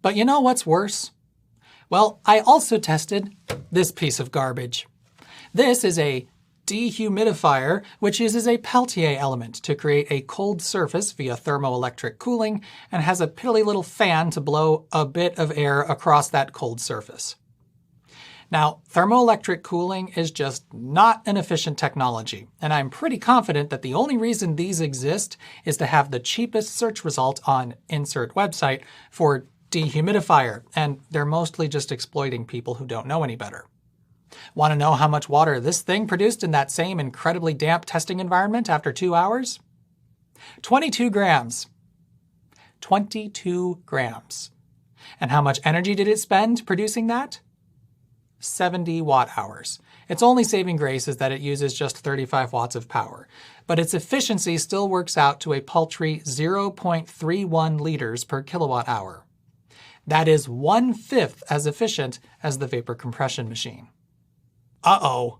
But you know what's worse? Well, I also tested this piece of garbage. This is a dehumidifier, which uses a Peltier element to create a cold surface via thermoelectric cooling and has a piddly little fan to blow a bit of air across that cold surface. Now, thermoelectric cooling is just not an efficient technology, and I'm pretty confident that the only reason these exist is to have the cheapest search result on insert website for dehumidifier, and they're mostly just exploiting people who don't know any better. Want to know how much water this thing produced in that same incredibly damp testing environment after 2 hours? 22 grams. 22 grams. And how much energy did it spend producing that? 70 watt-hours. Its only saving grace is that it uses just 35 watts of power, but its efficiency still works out to a paltry 0.31 liters per kilowatt-hour. That is 1/5 as efficient as the vapor compression machine. Uh-oh.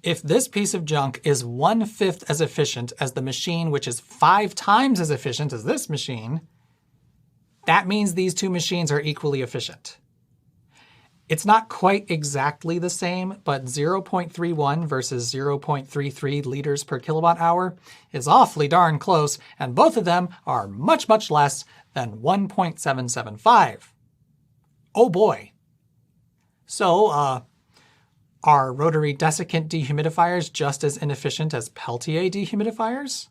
If this piece of junk is 1/5 as efficient as the machine which is 5 times as efficient as this machine, that means these two machines are equally efficient. It's not quite exactly the same, but 0.31 versus 0.33 liters per kilowatt hour is awfully darn close, and both of them are much, much less than 1.775. Oh boy. So, are rotary desiccant dehumidifiers just as inefficient as Peltier dehumidifiers?